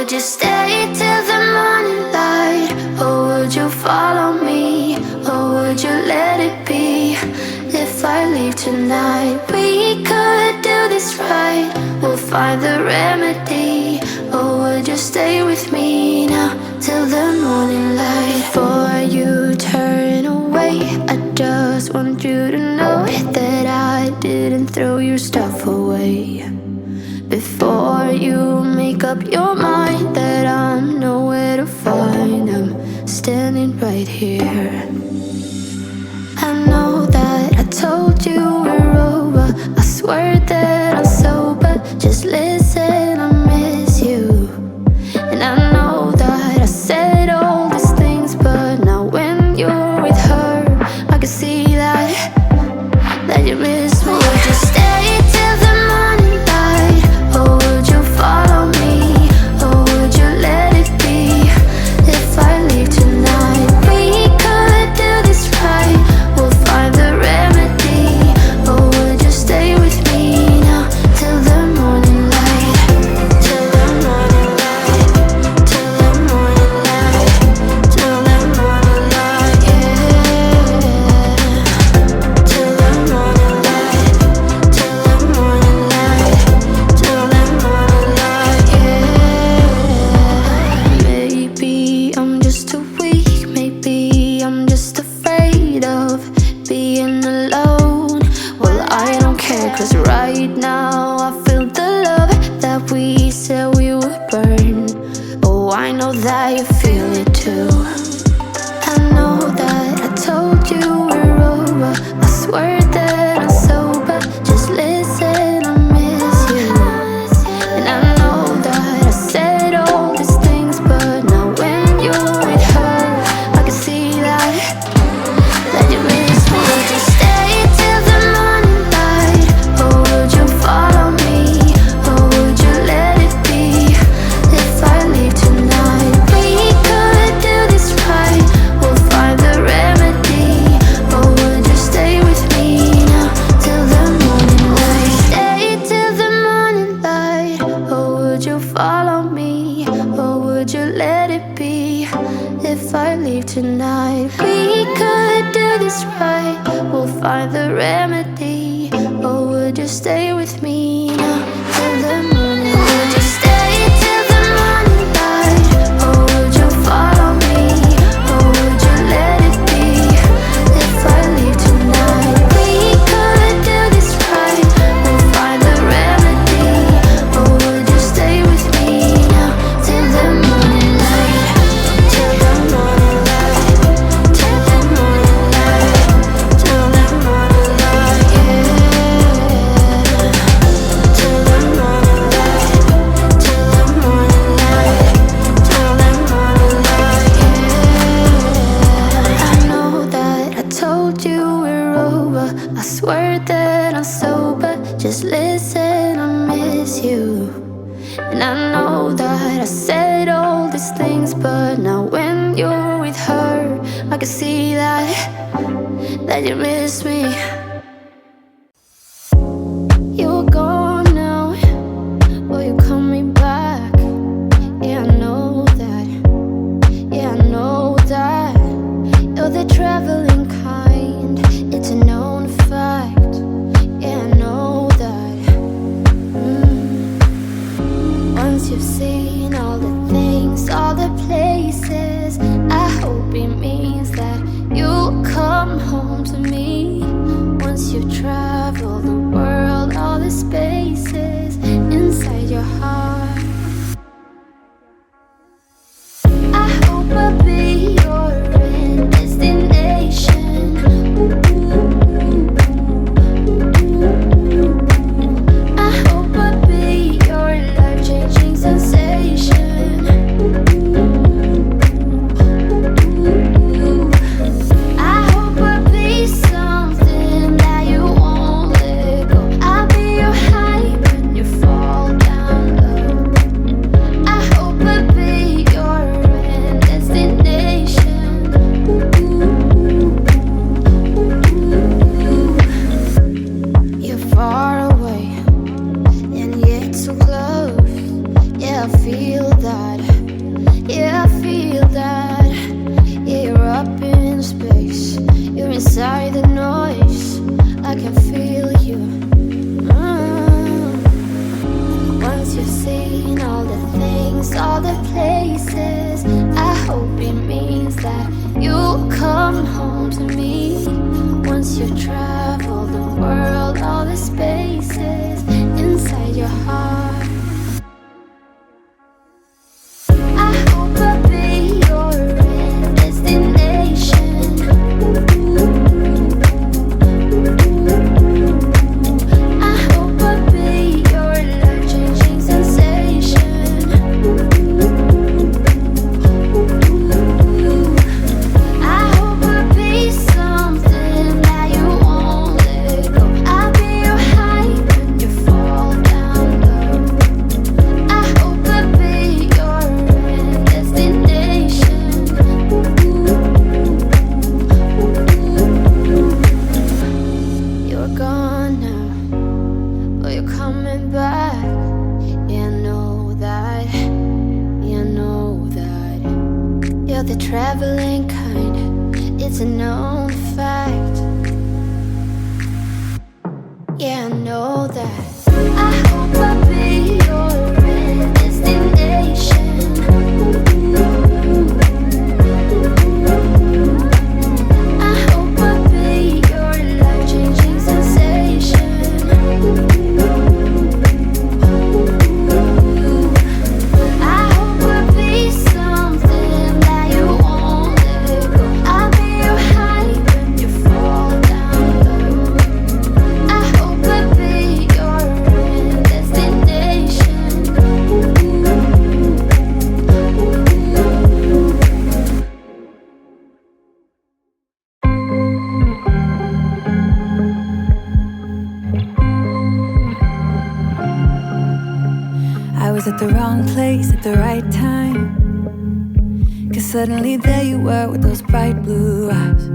would you stay till the morning light? Or would you follow me? Or would you let it be? If I leave tonight, we could do this right. We'll find the remedy. Or would you stay with me now till the morning light? Before you turn away, I just want you to know that I didn't throw your stuff away. Before you make up your mind that I'm nowhere to find, I'm standing right here. I know that I told you we're over. I swear that I'm sober. Just listen, I miss you. And I know that I said all these things, but now when you're with her, I can see that you miss me. Would you stay till the morning light? Or would you follow me? Or would you let it be? If I leave tonight, we could do this right. We'll find the remedy. Or would you stay with me now till the morning light? Till the morning light. Till the morning light. Till the morning light, yeah. Till the morning light. Till the morning light. Till the morning light, yeah. Maybe I'm just too weak. Maybe I'm just afraid of being alone. Well, I don't care, 'cause right now I feel the love that we said we would burn. Oh, I know that you feel it too. I know that I told you we're over. I swear that I'm sober. Just listen, I miss you. And I know that I said all these things, but now when you're with her, I can see that you miss me. Would you stay till the morning light? Or would you follow me? Or would you let it be? If I leave tonight, we could do this right. We'll find the remedy. Or would you stay with me now till the morning light? Stay till the morning light. Or would you follow me? Or would you let it be? If I leave tonight, we could do this right. We'll find the remedy. Or would you stay with me now till the morning? Would you stay till the morning light? Or would you follow me? Or would you let it be? If I leave tonight, we could do this right. We'll find the remedy. Or would you stay with me now till the morning light? Till the morning light. Till the morning light. Till the morning light, yeah. Till the morning light. Till the morning light. Till the morning light, yeah. I know that I told you we're over. I swear that I'm sober. Just listen, I miss you. And I know that I said all these things, but now when you're with her, I can see that you miss me. You're gone now, will you call me back? Yeah, I know that. Yeah, I know that. You're the traveling kind, it's a known fact. Yeah, I know that. Once you've seen all the things, all the places, I hope it means that you'll come home to me. Once you've traveled the world, all the spaces inside your heart, I hope I'll be your end destination. I hope I'll be your life-changing sensation. I hope I'll be something that you won't let go. I'll be your high that. Yeah, I feel that. Yeah, you're up in space. You're inside the noise. I can feel you. Once you've seen all the things, all the places, I hope it means that you'll come home to me. Once you've traveled the world, all the spaces inside your heart, I hope I'll be your destination. I hope I'll be your life-changing sensation. I hope I'll be something that you won't let go. I'll be your high when you fall down low. I hope I'll be your destination. You're gone now, but you're coming back. Yeah, I know that. Yeah, I know that. You're the traveling kind. It's a known fact. Yeah, I know that. I hope I'll be your destination. I hope I'll be your life-changing sensation. I hope I'll be something that you won't let go. I'll be your high when you fall down low. I hope I'll be your destination. I was at the wrong place at the right time, 'cause suddenly there you were with those bright blue eyes.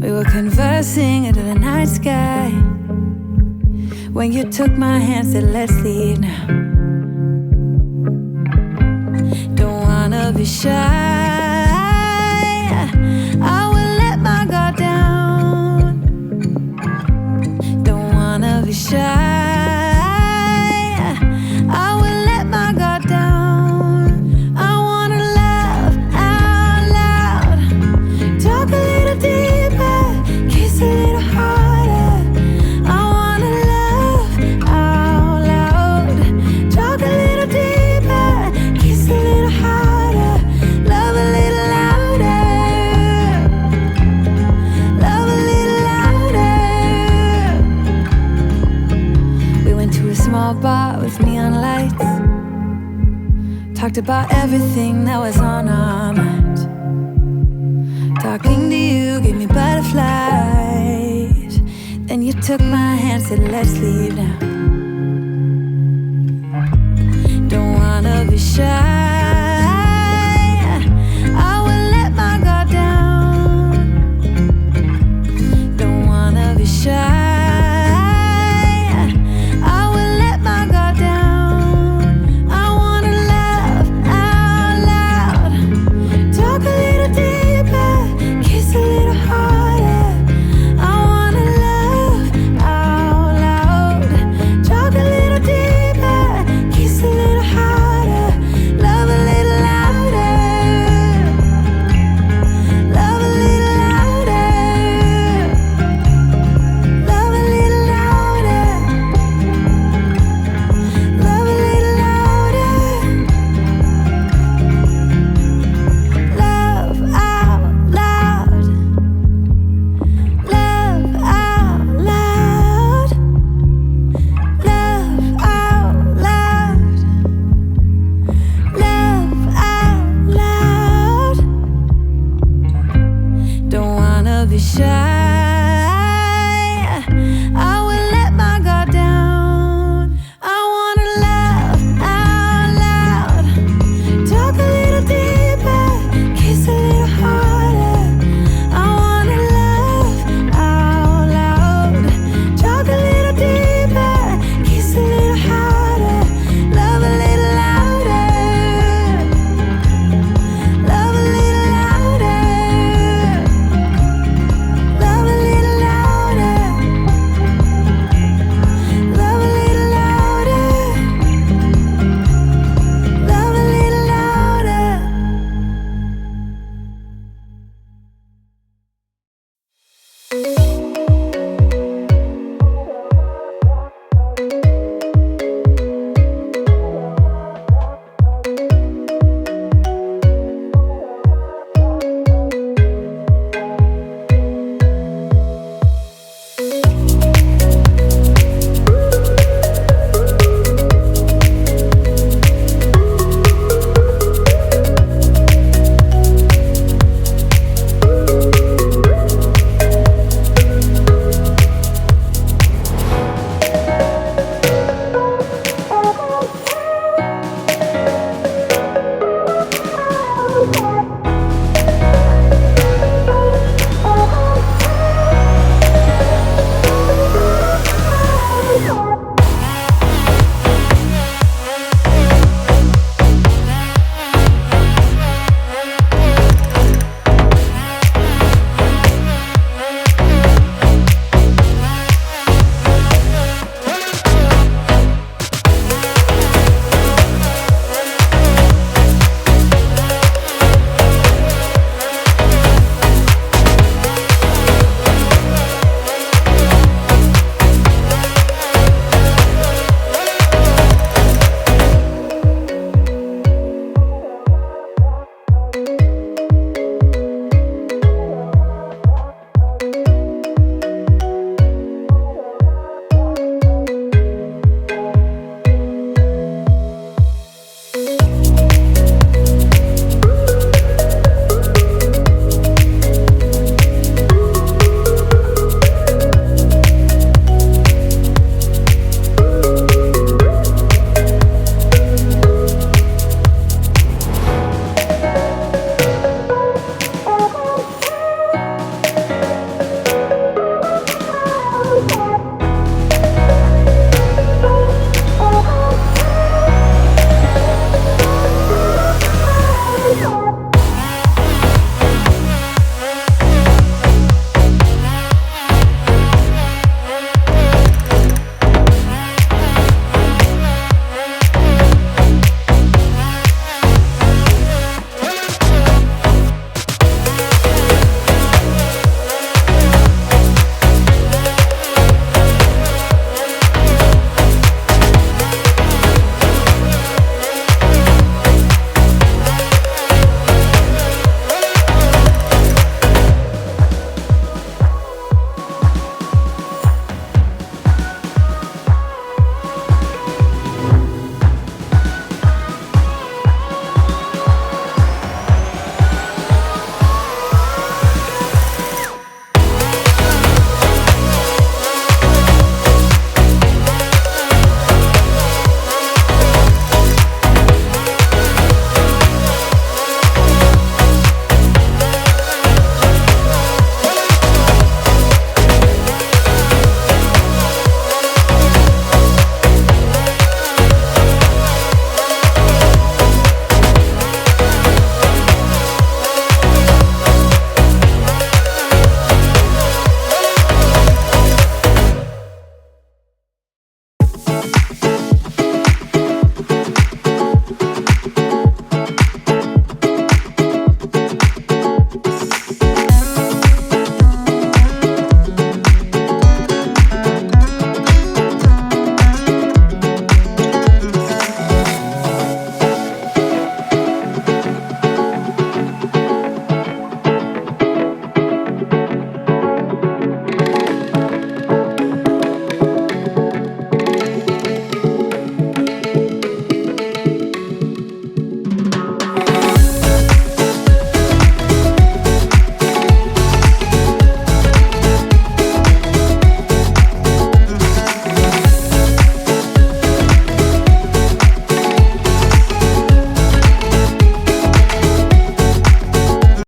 We were conversing into the night sky when you took my hand, said let's leave now. Don't wanna be shy, I will let my guard down. Don't wanna be shy, I will let my guard down. I wanna laugh out loud, talk a little deeper, kiss a little harder. I wanna laugh out loud, talk a little deeper, kiss a little harder, love a little louder, love a little louder. We went to a small bar with neon lights, talked about everything that was on our minds. Talking to you gave me butterflies. Then you took my hand, said let's leave now. Don't wanna be shy,